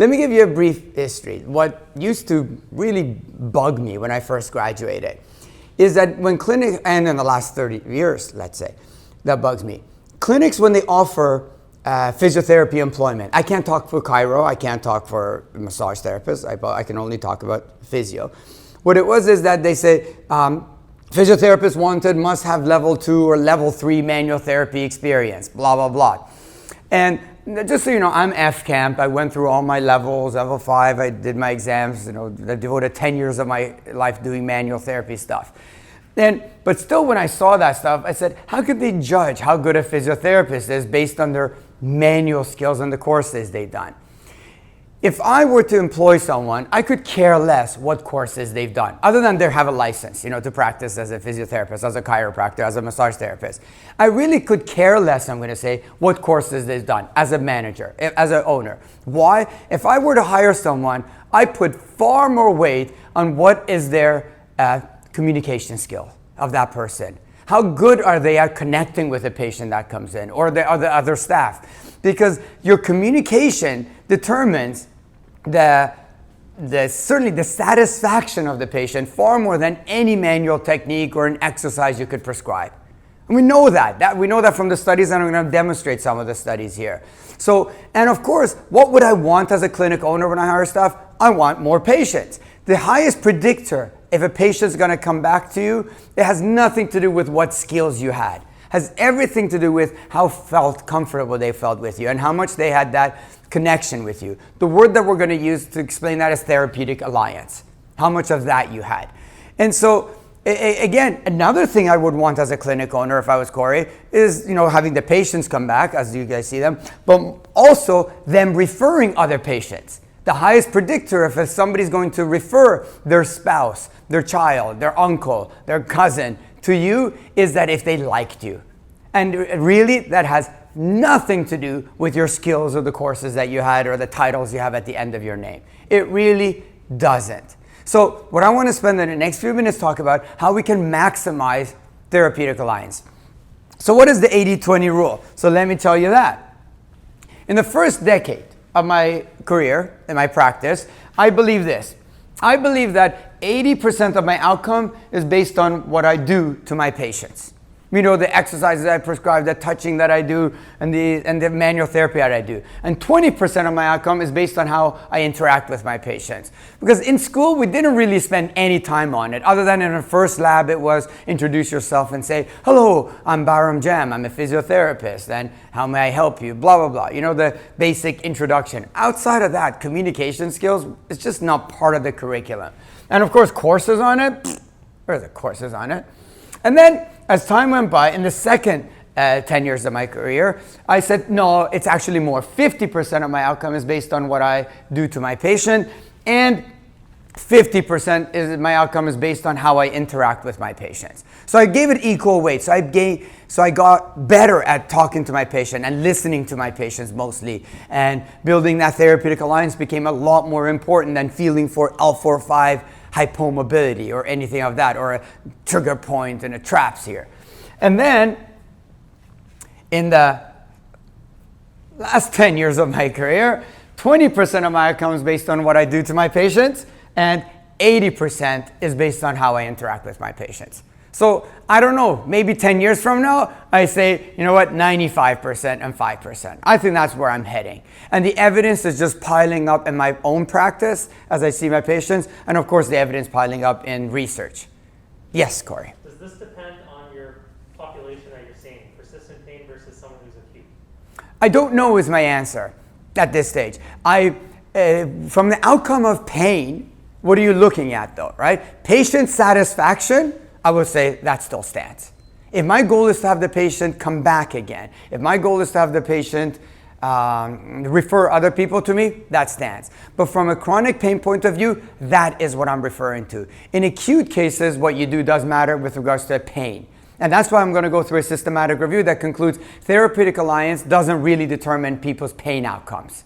Let me give you a brief history. What used to really bug me when I first graduated is that when clinic, and in the last 30 years, let's say, that bugs me. Clinics, when they offer physiotherapy employment, I can't talk for chiro, I can't talk for massage therapists, I can only talk about physio. What it was is that they say, physiotherapists wanted must have level 2 or level 3 manual therapy experience, blah, blah, blah. And just so you know, I'm F camp. I went through all my levels, level 5, I did my exams, I devoted 10 years of my life doing manual therapy stuff. But still, when I saw that stuff, I said, how could they judge how good a physiotherapist is based on their manual skills and the courses they've done? If I were to employ someone, I could care less what courses they've done, other than they have a license, to practice as a physiotherapist, as a chiropractor, as a massage therapist. I really could care less, I'm going to say, what courses they've done as a manager, as an owner. Why? If I were to hire someone, I put far more weight on what is their communication skill of that person. How good are they at connecting with a patient that comes in, or the other staff? Because your communication determines certainly the satisfaction of the patient far more than any manual technique or an exercise you could prescribe. And we know that. We know that from the studies, and I'm going to demonstrate some of the studies here. So, and of course, what would I want as a clinic owner when I hire staff? I want more patients. The highest predictor if a patient's going to come back to you, it has nothing to do with what skills you had. It has everything to do with how comfortable they felt with you and how much they had that connection with you. The word that we're going to use to explain that is therapeutic alliance. How much of that you had. And so, again, another thing I would want as a clinic owner if I was Corey is, having the patients come back as you guys see them, but also them referring other patients. The highest predictor if somebody's going to refer their spouse, their child, their uncle, their cousin to you is that if they liked you. And really, that has nothing to do with your skills or the courses that you had or the titles you have at the end of your name. It really doesn't. So what I want to spend the next few minutes talk about how we can maximize therapeutic alliance. So what is the 80-20 rule? So let me tell you that. In the first decade of my career, in my practice, I believe this. I believe that 80% of my outcome is based on what I do to my patients. The exercises I prescribe, the touching that I do, and the manual therapy that I do. And 20% of my outcome is based on how I interact with my patients. Because in school, we didn't really spend any time on it. Other than in our first lab, it was introduce yourself and say, hello, I'm Bahram Jam, I'm a physiotherapist, and how may I help you, blah, blah, blah. The basic introduction. Outside of that, communication skills is just not part of the curriculum. And of course, courses on it, there's the courses on it. And then, as time went by, in the second 10 years of my career, I said, no, it's actually more. 50% of my outcome is based on what I do to my patient, and 50% is my outcome is based on how I interact with my patients. So I gave it equal weight. So I got better at talking to my patient and listening to my patients mostly, and building that therapeutic alliance became a lot more important than feeling for L4-5 hypomobility or anything of that, or a trigger point and a traps here. And then in the last 10 years of my career, 20% of my outcome is based on what I do to my patients, and 80% is based on how I interact with my patients. So I don't know, maybe 10 years from now, I say, 95% and 5%. I think that's where I'm heading. And the evidence is just piling up in my own practice as I see my patients, and of course the evidence piling up in research. Yes, Corey? Does this depend on your population that you're seeing, persistent pain versus someone who's acute? I don't know is my answer at this stage. From the outcome of pain, what are you looking at though, right? Patient satisfaction, I would say that still stands. If my goal is to have the patient come back again, if my goal is to have the patient refer other people to me, that stands. But from a chronic pain point of view, that is what I'm referring to. In acute cases, what you do does matter with regards to pain. And that's why I'm going to go through a systematic review that concludes therapeutic alliance doesn't really determine people's pain outcomes.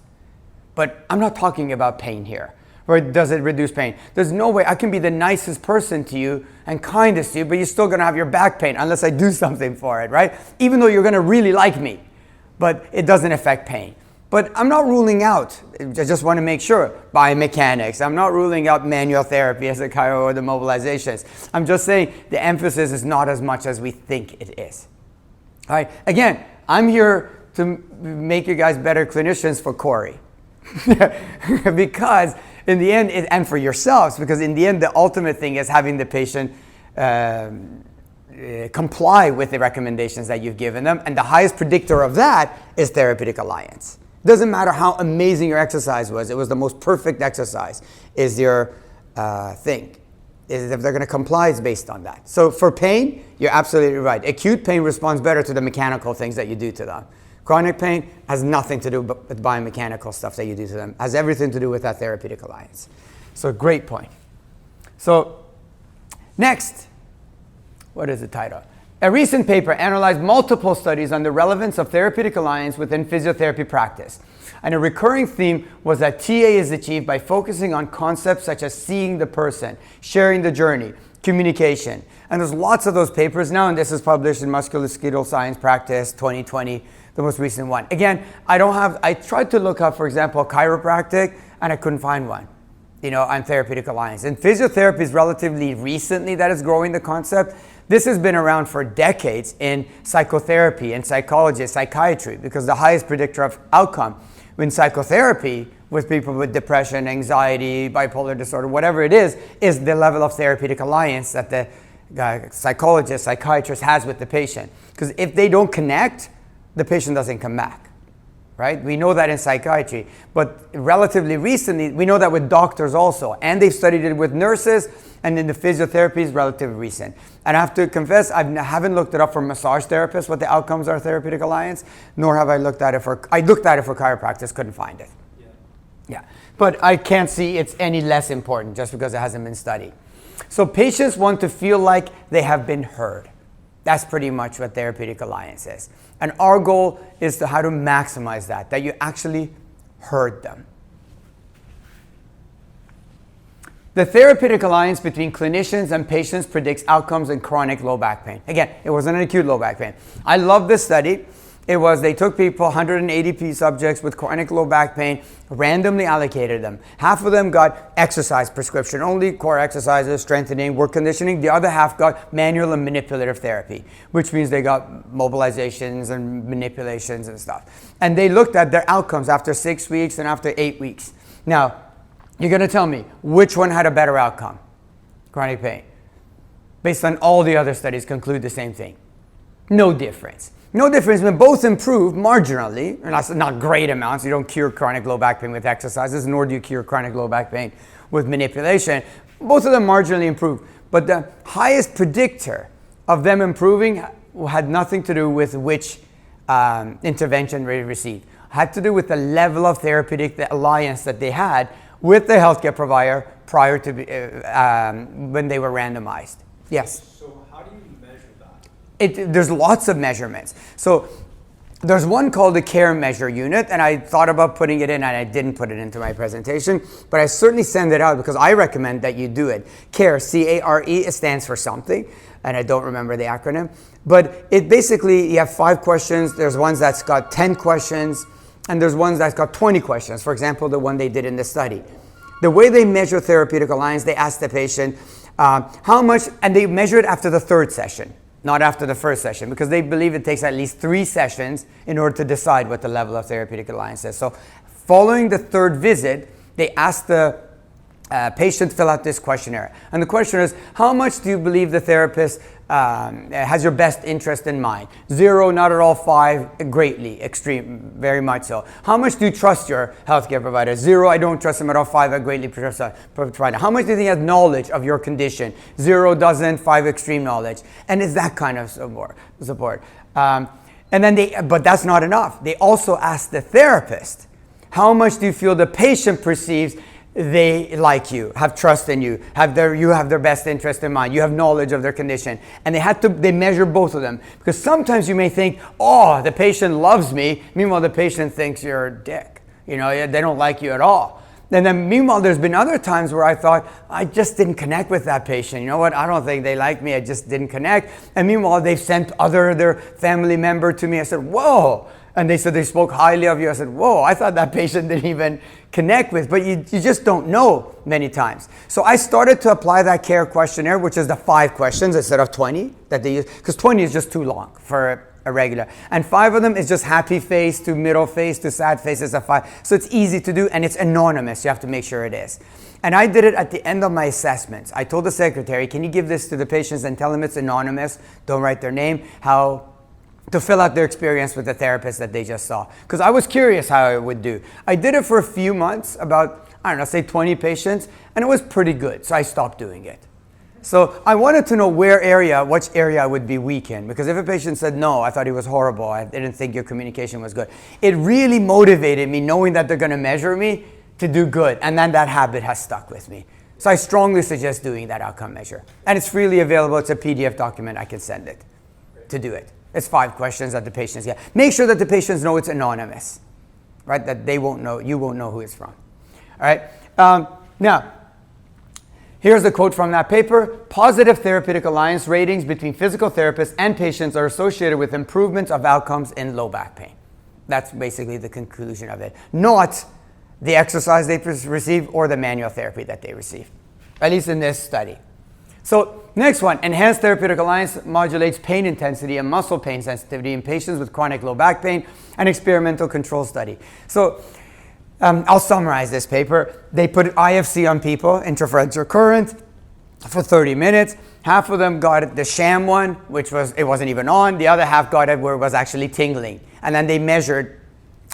But I'm not talking about pain here. Or does it reduce pain? There's no way I can be the nicest person to you and kindest to you, but you're still going to have your back pain unless I do something for it, right? Even though you're going to really like me, but it doesn't affect pain. But I'm not ruling out, I just want to make sure, biomechanics. I'm not ruling out manual therapy as a chiro or the mobilizations. I'm just saying the emphasis is not as much as we think it is. All right, again, I'm here to make you guys better clinicians for Corey. Because in the end, and for yourselves, because in the end, the ultimate thing is having the patient comply with the recommendations that you've given them. And the highest predictor of that is therapeutic alliance. Doesn't matter how amazing your exercise was. It was the most perfect exercise is your thing. Is if they're going to comply, it's based on that. So for pain, you're absolutely right. Acute pain responds better to the mechanical things that you do to them. Chronic pain has nothing to do with biomechanical stuff that you do to them. It has everything to do with that therapeutic alliance. So great point. So next, what is the title? A recent paper analyzed multiple studies on the relevance of therapeutic alliance within physiotherapy practice. And a recurring theme was that TA is achieved by focusing on concepts such as seeing the person, sharing the journey, communication. And there's lots of those papers now, and this is published in Musculoskeletal Science Practice 2020, the most recent one. Again, I tried to look up, for example, chiropractic, and I couldn't find one, on therapeutic alliance. And physiotherapy is relatively recently that is growing the concept. This has been around for decades in psychotherapy and psychology, psychiatry, because the highest predictor of outcome in psychotherapy with people with depression, anxiety, bipolar disorder, whatever it is the level of therapeutic alliance that the psychologist, psychiatrist has with the patient. Because if they don't connect, the patient doesn't come back, right? We know that in psychiatry, but relatively recently, we know that with doctors also, and they've studied it with nurses, and in the physiotherapy is relatively recent. And I have to confess, I haven't looked it up for massage therapists, what the outcomes are therapeutic alliance, nor have I looked at it for chiropractors, couldn't find it. Yeah, but I can't see it's any less important just because it hasn't been studied. So patients want to feel like they have been heard. That's pretty much what therapeutic alliance is. And our goal is how to maximize that you actually heard them. The therapeutic alliance between clinicians and patients predicts outcomes in chronic low back pain. Again, it wasn't an acute low back pain. I love this study. They took people, 180 subjects with chronic low back pain, randomly allocated them. Half of them got exercise prescription, only core exercises, strengthening, work conditioning. The other half got manual and manipulative therapy, which means they got mobilizations and manipulations and stuff. And they looked at their outcomes after 6 weeks and after 8 weeks. Now, you're going to tell me which one had a better outcome? Chronic pain. Based on all the other studies conclude the same thing. No difference. No difference when both improve marginally, and that's not great amounts. You don't cure chronic low back pain with exercises, nor do you cure chronic low back pain with manipulation. Both of them marginally improve. But the highest predictor of them improving had nothing to do with which intervention they received. It had to do with the level of therapeutic alliance that they had with the healthcare provider prior to when they were randomized. Yes? So how do you measure that? There's lots of measurements. So there's one called the care measure unit, and I thought about putting it in and I didn't put it into my presentation, but I certainly send it out because I recommend that you do it. CARE, C-A-R-E, it stands for something, and I don't remember the acronym. But it basically, you have 5 questions. There's ones that's got 10 questions, and there's ones that's got 20 questions. For example, the one they did in the study. The way they measure therapeutic alliance, they ask the patient how much, and they measure it after the 3rd session, not after the 1st session, because they believe it takes at least 3 sessions in order to decide what the level of therapeutic alliance is. So following the 3rd visit, they ask the patient to fill out this questionnaire. And the question is, how much do you believe the therapist has your best interest in mind? 0, not at all. 5, greatly, extreme, very much so. How much do you trust your healthcare provider? 0, I don't trust him at all. 5, I greatly trust the provider. How much do you think he has knowledge of your condition? 0, doesn't. 5, extreme knowledge. And it's that kind of support. And then but that's not enough. They also ask the therapist, how much do you feel the patient perceives they like you, have trust in you, you have their best interest in mind, you have knowledge of their condition. And they measure both of them. Because sometimes you may think, oh, the patient loves me. Meanwhile, the patient thinks you're a dick. They don't like you at all. And then meanwhile, there's been other times where I thought, I just didn't connect with that patient. You know what? I don't think they like me. I just didn't connect. And meanwhile, they've sent their family member to me. I said, whoa. And they said they spoke highly of you. I said, whoa, I thought that patient didn't even connect with, but you just don't know many times. So I started to apply that care questionnaire, which is the 5 questions instead of 20 that they use, because 20 is just too long for a regular. And 5 of them is just happy face to middle face to sad face is a 5. So it's easy to do and it's anonymous. You have to make sure it is. And I did it at the end of my assessments. I told the secretary, can you give this to the patients and tell them it's anonymous, don't write their name, to fill out their experience with the therapist that they just saw. Because I was curious how it would do. I did it for a few months, about, I don't know, say 20 patients, and it was pretty good, so I stopped doing it. So I wanted to know which area I would be weak in, because if a patient said, no, I thought he was horrible, I didn't think your communication was good, it really motivated me knowing that they're gonna measure me to do good, and then that habit has stuck with me. So I strongly suggest doing that outcome measure. And it's freely available, it's a PDF document, I can send it to do it. It's 5 questions that the patients get. Make sure that the patients know it's anonymous, right? That they won't know, you won't know who it's from. All right. Now, here's the quote from that paper. Positive therapeutic alliance ratings between physical therapists and patients are associated with improvements of outcomes in low back pain. That's basically the conclusion of it. Not the exercise they receive or the manual therapy that they receive, at least in this study. So next one, enhanced therapeutic alliance modulates pain intensity and muscle pain sensitivity in patients with chronic low back pain, an experimental control study. So I'll summarize this paper. They put IFC on people, interferential current, for 30 minutes. Half of them got the sham one, it wasn't even on. The other half got it where it was actually tingling. And then they measured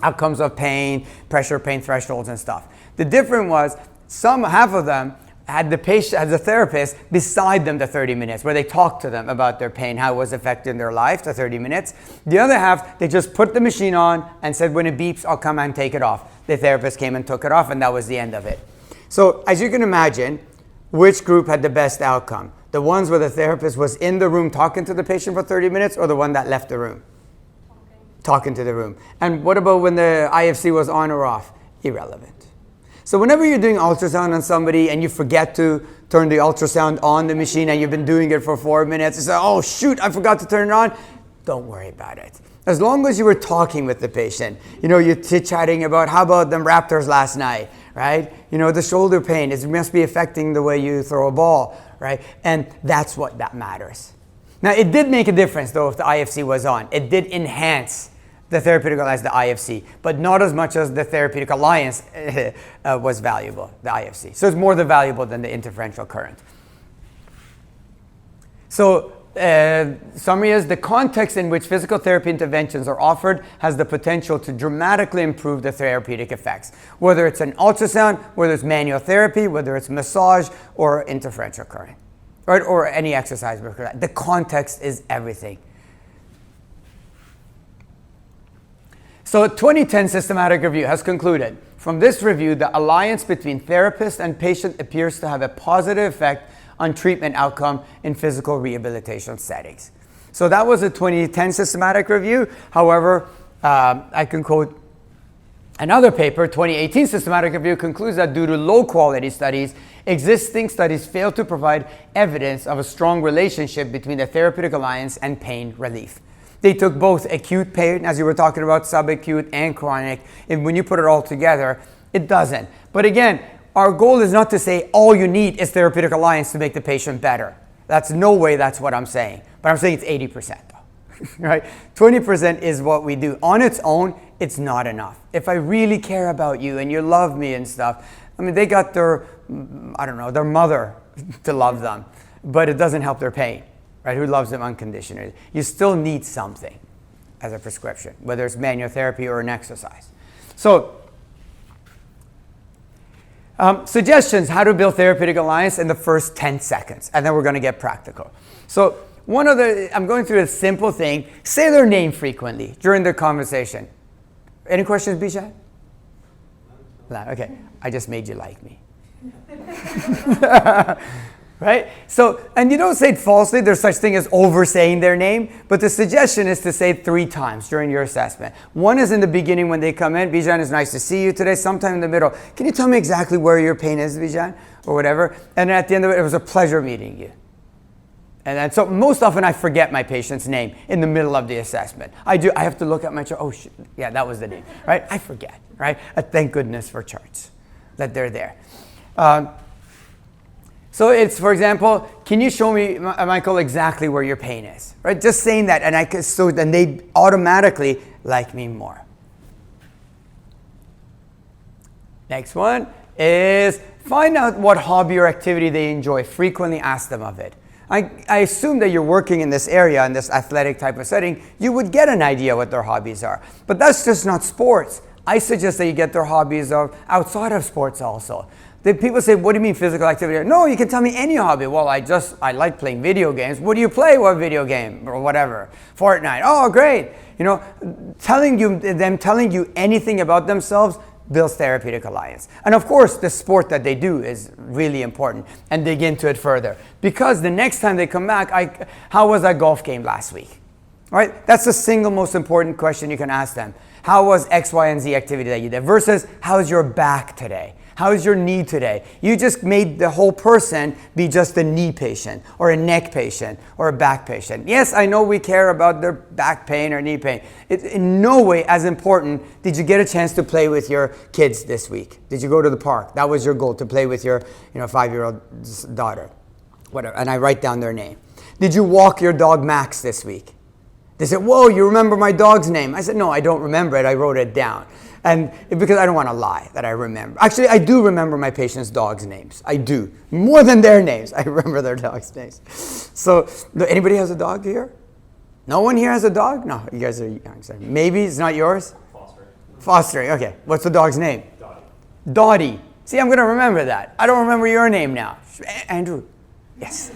outcomes of pain, pressure pain thresholds and stuff. The difference was half of them had the patient, as a therapist, beside them the 30 minutes, where they talked to them about their pain, how it was affecting their life, the 30 minutes. The other half, they just put the machine on and said, when it beeps, I'll come and take it off. The therapist came and took it off, and that was the end of it. So as you can imagine, which group had the best outcome? The ones where the therapist was in the room talking to the patient for 30 minutes, or the one that left the room? Talking to the room. And what about when the IFC was on or off? Irrelevant. So whenever you're doing ultrasound on somebody and you forget to turn the ultrasound on the machine and you've been doing it for 4 minutes, you say, oh shoot, I forgot to turn it on. Don't worry about it. As long as you were talking with the patient, you're chit-chatting about how about them Raptors last night, right? The shoulder pain, it must be affecting the way you throw a ball, right? And that's what that matters. Now it did make a difference though if the IFC was on. It did enhance the therapeutic alliance, the IFC, but not as much as the therapeutic alliance was valuable, the IFC. So it's more valuable than the interferential current. So summary is the context in which physical therapy interventions are offered has the potential to dramatically improve the therapeutic effects, whether it's an ultrasound, whether it's manual therapy, whether it's massage or interferential current, right? Or any exercise. The context is everything. So a 2010 systematic review has concluded, from this review, the alliance between therapist and patient appears to have a positive effect on treatment outcome in physical rehabilitation settings. So that was a 2010 systematic review. However, I can quote another paper, 2018 systematic review concludes that due to low quality studies, existing studies fail to provide evidence of a strong relationship between the therapeutic alliance and pain relief. They took both acute pain, as you were talking about, subacute and chronic, and when you put it all together, it doesn't. But again, our goal is not to say all you need is therapeutic alliance to make the patient better. That's no way that's what I'm saying. But I'm saying it's 80% though, right? 20% is what we do. On its own, it's not enough. If I really care about you and you love me and stuff, they got their mother to love them, but it doesn't help their pain. Right, who loves them unconditionally. You still need something as a prescription, whether it's manual therapy or an exercise. So, suggestions how to build therapeutic alliance in the first 10 seconds, and then we're going to get practical. So, I'm going through a simple thing. Say their name frequently during the conversation. Any questions, Bijan? No, okay, I just made you like me. Right? So, and you don't say it falsely. There's such thing as oversaying their name, but the suggestion is to say it 3 times during your assessment. One is in the beginning when they come in. Bijan, it's nice to see you today. Sometime in the middle, can you tell me exactly where your pain is, Bijan? Or whatever. And at the end of it, it was a pleasure meeting you. And then, so most often I forget my patient's name in the middle of the assessment. I have to look at my chart. Oh, shit. Yeah, that was the name, right? I forget, right? Thank goodness for charts, that they're there. So it's, for example, can you show me, Michael, exactly where your pain is, right? Just saying that, and so then they automatically like me more. Next one is find out what hobby or activity they enjoy. Frequently ask them of it. I assume that you're working in this area, in this athletic type of setting, you would get an idea what their hobbies are. But that's just not sports. I suggest that you get their hobbies outside of sports also. People say, what do you mean physical activity? No, you can tell me any hobby. Well, I like playing video games. What do you play? What video game? Or whatever. Fortnite. Oh, great. You know, telling you anything about themselves builds therapeutic alliance. And of course, the sport that they do is really important, and dig into it further. Because the next time they come back, how was that golf game last week? Right? That's the single most important question you can ask them. How was X, Y, and Z activity that you did? Versus, how's your back today? How's your knee today? You just made the whole person be just a knee patient, or a neck patient, or a back patient. Yes, I know we care about their back pain or knee pain. It's in no way as important. Did you get a chance to play with your kids this week? Did you go to the park? That was your goal, to play with your 5-year-old daughter. Whatever. And I write down their name. Did you walk your dog Max this week? They said, whoa, you remember my dog's name? I said, no, I don't remember it. I wrote it down. And because I don't want to lie that I remember. Actually, I do remember my patients' dogs' names. I do. More than their names. I remember their dogs' names. So, anybody has a dog here? No one here has a dog? No, you guys are young. Sorry. Maybe it's not yours? Fostering, okay. What's the dog's name? Dottie. See, I'm going to remember that. I don't remember your name now. Andrew. Yes.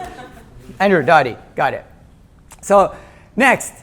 Andrew, Dottie. Got it. So, next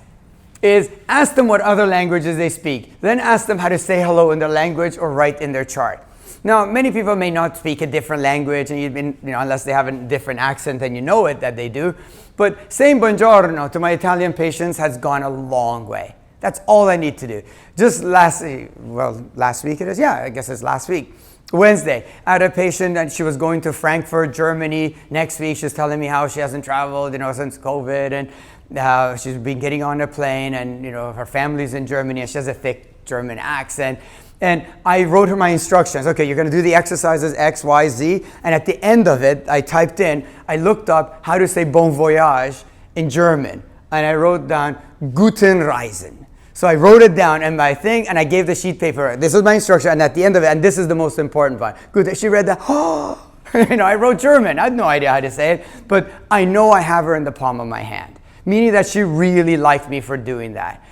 is ask them what other languages they speak. Then ask them how to say hello in their language or write in their chart. Now, many people may not speak a different language, and unless they have a different accent, then you know it that they do. But saying buongiorno to my Italian patients has gone a long way. That's all I need to do. Just last week it is? Yeah, I guess it's last week. Wednesday, I had a patient and she was going to Frankfurt, Germany. Next week, she's telling me how she hasn't traveled, since COVID, and she's been getting on a plane, and her family's in Germany, and she has a thick German accent. And I wrote her my instructions. Okay, you're going to do the exercises X, Y, Z, and at the end of it, I looked up how to say bon voyage in German, and I wrote down Guten Reisen. So I wrote it down and my thing, and I gave the sheet paper. This is my instruction, and at the end of it, and this is the most important part. Good. She read that. Oh, I wrote German. I had no idea how to say it, but I know I have her in the palm of my hand, meaning that she really liked me for doing that.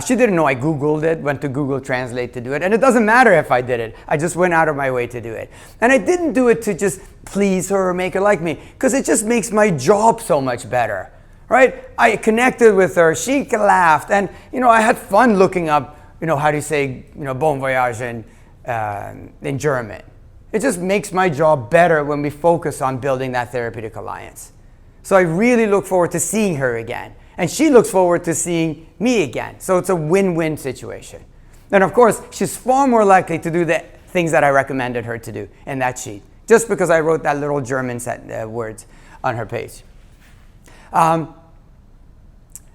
She didn't know I Googled it, went to Google Translate to do it, and it doesn't matter if I did it. I just went out of my way to do it. And I didn't do it to just please her or make her like me, because it just makes my job so much better. Right? I connected with her. She laughed, and I had fun looking up, how do you say, bon voyage in German. It just makes my job better when we focus on building that therapeutic alliance. So I really look forward to seeing her again, and she looks forward to seeing me again. So it's a win-win situation. And of course, she's far more likely to do the things that I recommended her to do in that sheet, just because I wrote that little German set words on her page.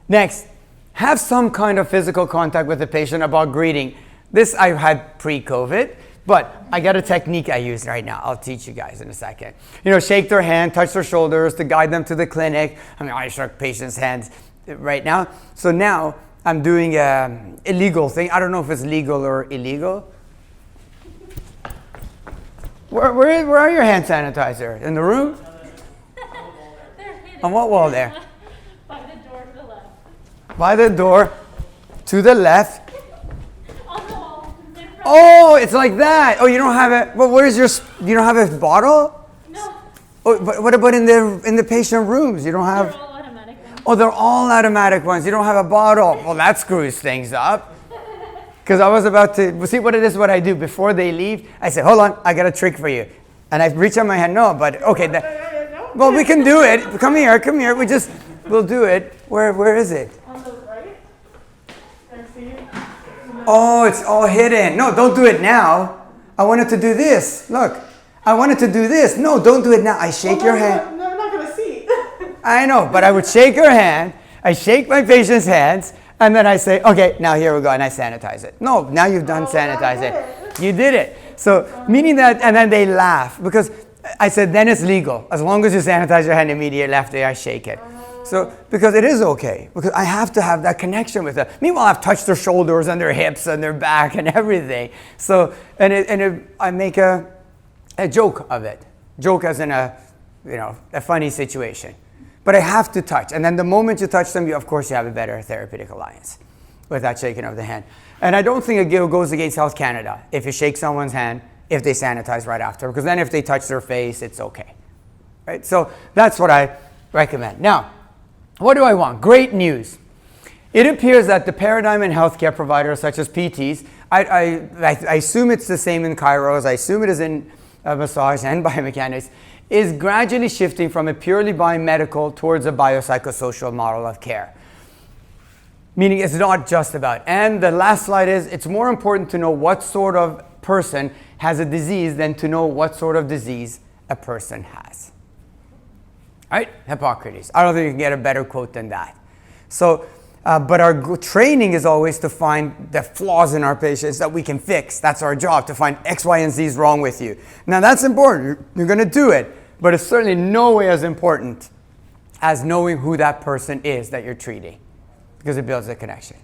Next, have some kind of physical contact with the patient about greeting. This I had pre-COVID, but I got a technique I use right now. I'll teach you guys in a second. Shake their hand, touch their shoulders to guide them to the clinic. I shook patients' hands right now. So now I'm doing an illegal thing. I don't know if it's legal or illegal. Where are your hand sanitizer? In the room? On what wall there? By the door to the left. Oh, it's like that. Oh, you don't have it. Well, you don't have a bottle? No. Oh, but what about in the patient rooms? You don't have. They're all automatic ones. Oh, they're all automatic ones. You don't have a bottle. Well, that screws things up. Because I was about to see what it is. What I do before they leave, I say, "Hold on, I got a trick for you." And I reach out my hand. No, but okay. Well, we can do it. Come here. We'll do it. Where is it? Oh, it's all hidden. No, don't do it now. I wanted to do this. Look, I wanted to do this. No, don't do it now. I shake your hand. No, I'm not going to see. I know, but I would shake her hand. I shake my patient's hands, and then I say, okay, now here we go, and I sanitize it. No, now you've done sanitize it. You did it. So meaning that, and then they laugh because I said, then it's legal. As long as you sanitize your hand immediately after I shake it. So, because it is okay, because I have to have that connection with them. Meanwhile, I've touched their shoulders and their hips and their back and everything. So, I make a joke of it. Joke as in a funny situation. But I have to touch. And then the moment you touch them, of course, you have a better therapeutic alliance with that shaking of the hand. And I don't think it goes against Health Canada if you shake someone's hand, if they sanitize right after. Because then if they touch their face, it's okay. Right? So that's what I recommend. Now, what do I want? Great news. It appears that the paradigm in healthcare providers such as PTs, I assume it's the same in chiros, I assume it is in massage and biomechanics, is gradually shifting from a purely biomedical towards a biopsychosocial model of care. Meaning it's not just about, and the last slide is, it's more important to know what sort of person has a disease than to know what sort of disease a person has. Right? Hippocrates. I don't think you can get a better quote than that. So, but our training is always to find the flaws in our patients that we can fix. That's our job, to find X, Y, and Z wrong with you. Now that's important. You're going to do it, but it's certainly no way as important as knowing who that person is that you're treating, because it builds a connection.